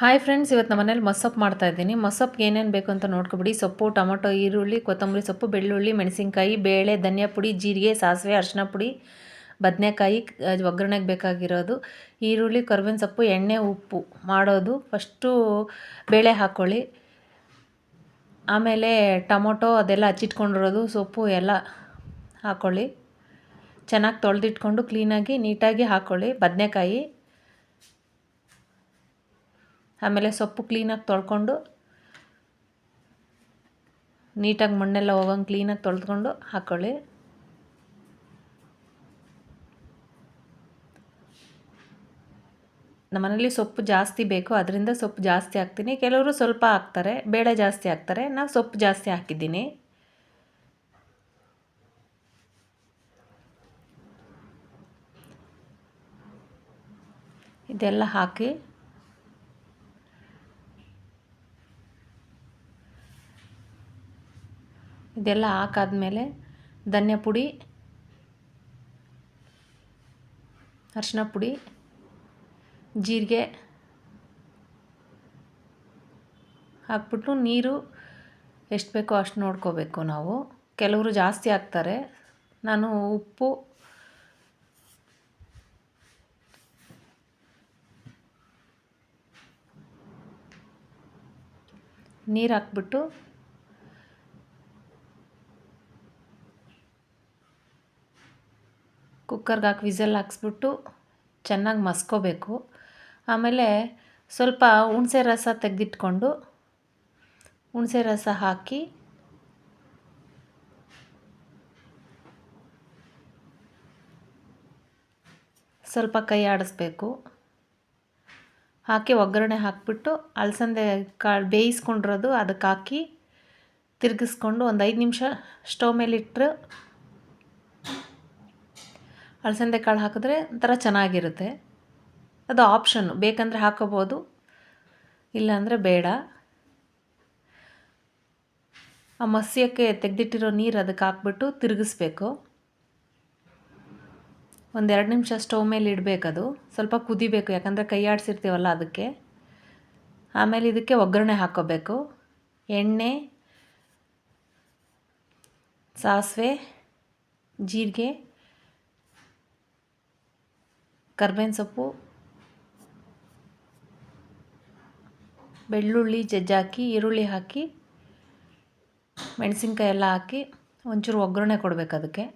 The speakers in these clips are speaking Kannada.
ಹಾಯ್ ಫ್ರೆಂಡ್ಸ್, ಇವತ್ತು ನಮ್ಮ ಮನೇಲಿ ಮಸ್ಸೊಪ್ಪು ಮಾಡ್ತಾಯಿದ್ದೀನಿ. ಮಸ್ಸೊಪ್ಪಿಗೆ ಏನೇನು ಬೇಕು ಅಂತ ನೋಡ್ಕೊಬಿಡಿ. ಸೊಪ್ಪು, ಟೊಮೊಟೊ, ಈರುಳ್ಳಿ, ಕೊತ್ತಂಬರಿ ಸೊಪ್ಪು, ಬೆಳ್ಳುಳ್ಳಿ, ಮೆಣಸಿನ್ಕಾಯಿ, ಬೇಳೆ, ಧನಿಯಾ ಪುಡಿ, ಜೀರಿಗೆ, ಸಾಸಿವೆ, ಅರಿಶಿನ ಪುಡಿ, ಬದನೆಕಾಯಿ ಒಗ್ಗರಣೆಗೆ ಬೇಕಾಗಿರೋದು, ಈರುಳ್ಳಿ, ಕರ್ಬೇವಿನ ಸೊಪ್ಪು, ಎಣ್ಣೆ, ಉಪ್ಪು. ಮಾಡೋದು ಫಸ್ಟು ಬೇಳೆ ಹಾಕ್ಕೊಳ್ಳಿ. ಆಮೇಲೆ ಟೊಮೊಟೊ ಅದೆಲ್ಲ ಹಚ್ಚಿಟ್ಕೊಂಡಿರೋದು, ಸೊಪ್ಪು ಎಲ್ಲ ಹಾಕ್ಕೊಳ್ಳಿ. ಚೆನ್ನಾಗಿ ತೊಳೆದಿಟ್ಕೊಂಡು ಕ್ಲೀನಾಗಿ ನೀಟಾಗಿ ಹಾಕ್ಕೊಳ್ಳಿ. ಬದನೆಕಾಯಿ, ಆಮೇಲೆ ಸೊಪ್ಪು ಕ್ಲೀನಾಗಿ ತೊಳ್ಕೊಂಡು ನೀಟಾಗಿ ಮಣ್ಣೆಲ್ಲ ಹೋಗಂಗೆ ಕ್ಲೀನಾಗಿ ತೊಳೆದ್ಕೊಂಡು ಹಾಕ್ಕೊಳ್ಳಿ. ನಮ್ಮನೇಲಿ ಸೊಪ್ಪು ಜಾಸ್ತಿ ಬೇಕು, ಅದರಿಂದ ಸೊಪ್ಪು ಜಾಸ್ತಿ ಹಾಕ್ತೀನಿ. ಕೆಲವರು ಸ್ವಲ್ಪ ಹಾಕ್ತಾರೆ, ಬೇಳೆ ಜಾಸ್ತಿ ಹಾಕ್ತಾರೆ. ನಾವು ಸೊಪ್ಪು ಜಾಸ್ತಿ ಹಾಕಿದ್ದೀನಿ. ಇದೆಲ್ಲ ಹಾಕಿ ಇದೆಲ್ಲ ಹಾಕಾದ್ಮೇಲೆ ಧನಿಯಾ ಪುಡಿ, ಅರಿಶಿನ ಪುಡಿ, ಜೀರಿಗೆ ಹಾಕ್ಬಿಟ್ಟು ನೀರು ಎಷ್ಟು ಬೇಕೋ ಅಷ್ಟು ನೋಡ್ಕೋಬೇಕು ನಾವು. ಕೆಲವರು ಜಾಸ್ತಿ ಹಾಕ್ತಾರೆ, ನಾನು ಉಪ್ಪು ನೀರು ಹಾಕ್ಬಿಟ್ಟು ಕುಕ್ಕರ್ಗೆ ಹಾಕಿ ವಿಸಲ್ ಹಾಕ್ಸ್ಬಿಟ್ಟು ಚೆನ್ನಾಗಿ ಮಸ್ಕೋಬೇಕು. ಆಮೇಲೆ ಸ್ವಲ್ಪ ಹುಣಸೆ ರಸ ತೆಗೆದಿಟ್ಕೊಂಡು ಹುಣಸೆ ರಸ ಹಾಕಿ ಸ್ವಲ್ಪ ಕೈ ಆಡಿಸ್ಬೇಕು. ಹಾಕಿ ಒಗ್ಗರಣೆ ಹಾಕಿಬಿಟ್ಟು ಅಲಸಂದೆ ಕಾಳು ಬೇಯಿಸ್ಕೊಂಡಿರೋದು ಅದಕ್ಕೆ ಹಾಕಿ ತಿರುಗಿಸ್ಕೊಂಡು ಒಂದು 5 ನಿಮಿಷ ಸ್ಟವ್ ಮೇಲಿಟ್ಟರೆ ಅಲಸಂದೆ ಕಾಳು ಹಾಕಿದ್ರೆ ಒಂಥರ ಚೆನ್ನಾಗಿರುತ್ತೆ. ಅದು ಆಪ್ಷನ್ನು, ಬೇಕಂದರೆ ಹಾಕೋಬೋದು, ಇಲ್ಲಾಂದರೆ ಬೇಡ. ಆ ಮಸ್ಯಕ್ಕೆ ತೆಗೆದಿಟ್ಟಿರೋ ನೀರು ಅದಕ್ಕೆ ಹಾಕ್ಬಿಟ್ಟು ತಿರುಗಿಸ್ಬೇಕು. ಒಂದು 2 ನಿಮಿಷ ಸ್ಟವ್ ಮೇಲೆ ಇಡಬೇಕದು. ಸ್ವಲ್ಪ ಕುದಿಬೇಕು, ಯಾಕಂದರೆ ಕೈ ಆಡಿಸಿರ್ತೀವಲ್ಲ ಅದಕ್ಕೆ. ಆಮೇಲೆ ಇದಕ್ಕೆ ಒಗ್ಗರಣೆ ಹಾಕ್ಕೋಬೇಕು. ಎಣ್ಣೆ, ಸಾಸಿವೆ, ಜೀರಿಗೆ, ಕರ್ಬೇವಿನ ಸೊಪ್ಪು, ಬೆಳ್ಳುಳ್ಳಿ ಜಜ್ಜಾಕಿ, ಈರುಳ್ಳಿ ಹಾಕಿ, ಮೆಣಸಿನ್ಕಾಯಿ ಎಲ್ಲ ಹಾಕಿ ಒಂಚೂರು ಒಗ್ಗರಣೆ ಕೊಡಬೇಕು ಅದಕ್ಕೆ.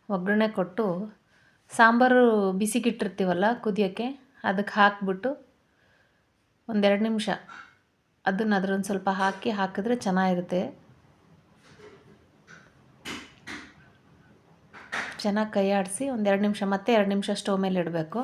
ಒಗ್ಗರಣೆ ಕೊಟ್ಟು ಸಾಂಬಾರು ಬಿಸಿಗಿಟ್ಟಿರ್ತೀವಲ್ಲ ಕುದಿಯೋಕ್ಕೆ, ಅದಕ್ಕೆ ಹಾಕ್ಬಿಟ್ಟು ಒಂದು 2 ನಿಮಿಷ ಅದನ್ನು ಅದ್ರೊಂದು ಸ್ವಲ್ಪ ಹಾಕಿದ್ರೆ ಚೆನ್ನಾಗಿರುತ್ತೆ. ಚೆನ್ನಾಗಿ ಕೈ ಆಡಿಸಿ ಒಂದು 2 ನಿಮಿಷ, ಮತ್ತೆ 2 ನಿಮಿಷ ಸ್ಟವ್ ಮೇಲೆ ಇಡಬೇಕು.